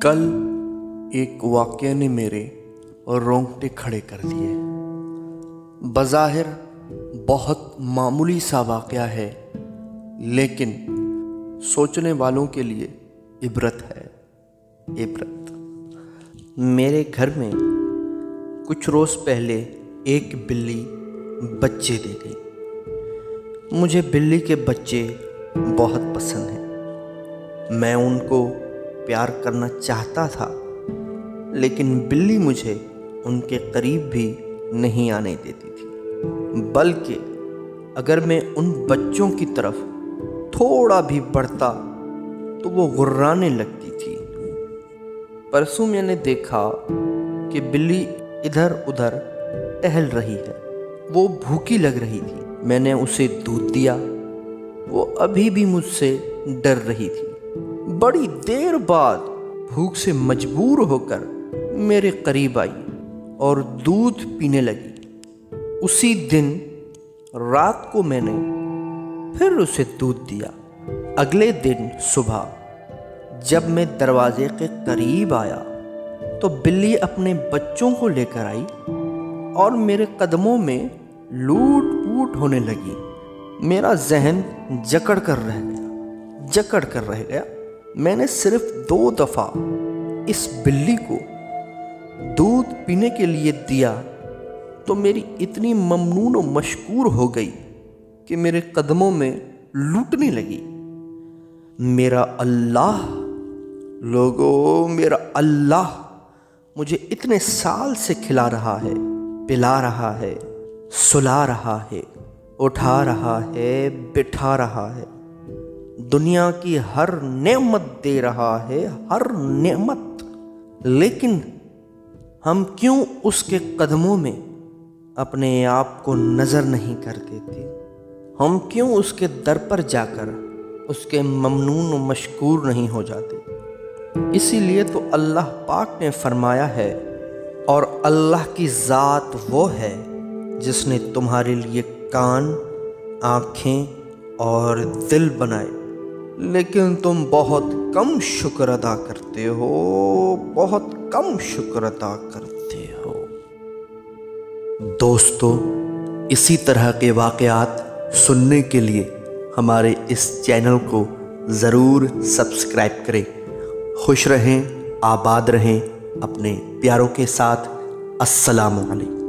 कल एक वाक़ये ने मेरे रोंगटे खड़े कर दिए। बज़ाहिर बहुत मामूली सा वाक़या है, लेकिन सोचने वालों के लिए इबरत है। इबरत। मेरे घर में कुछ रोज़ पहले एक बिल्ली बच्चे दे गई। मुझे बिल्ली के बच्चे बहुत पसंद हैं। मैं उनको प्यार करना चाहता था, लेकिन बिल्ली मुझे उनके करीब भी नहीं आने देती थी। बल्कि अगर मैं उन बच्चों की तरफ थोड़ा भी बढ़ता तो वो गुर्राने लगती थी। परसों मैंने देखा कि बिल्ली इधर उधर टहल रही है। वो भूखी लग रही थी। मैंने उसे दूध दिया। वो अभी भी मुझसे डर रही थी। बड़ी देर बाद भूख से मजबूर होकर मेरे करीब आई और दूध पीने लगी। उसी दिन रात को मैंने फिर उसे दूध दिया। अगले दिन सुबह जब मैं दरवाजे के करीब आया तो बिल्ली अपने बच्चों को लेकर आई और मेरे कदमों में लूट पूट होने लगी। मेरा जहन जकड़ कर रह गया। मैंने सिर्फ 2 दफ़ा इस बिल्ली को दूध पीने के लिए दिया तो मेरी इतनी ममनून और मशकूर हो गई कि मेरे कदमों में लूटने लगी। मेरा अल्लाह, लोगों, मेरा अल्लाह मुझे इतने साल से खिला रहा है, पिला रहा है, सुला रहा है, उठा रहा है, बिठा रहा है, दुनिया की हर नेमत दे रहा है, हर नेमत। लेकिन हम क्यों उसके कदमों में अपने आप को नज़र नहीं कर देते? हम क्यों उसके दर पर जाकर उसके ममनून व मशकूर नहीं हो जाते? इसीलिए तो अल्लाह पाक ने फरमाया है, और अल्लाह की ज़ात वो है जिसने तुम्हारे लिए कान, आँखें और दिल बनाए, लेकिन तुम बहुत कम शुक्र अदा करते हो, बहुत कम शुक्र अदा करते हो। दोस्तों, इसी तरह के वाक़यात सुनने के लिए हमारे इस चैनल को ज़रूर सब्सक्राइब करें। खुश रहें, आबाद रहें अपने प्यारों के साथ। अस्सलामु अलैकुम।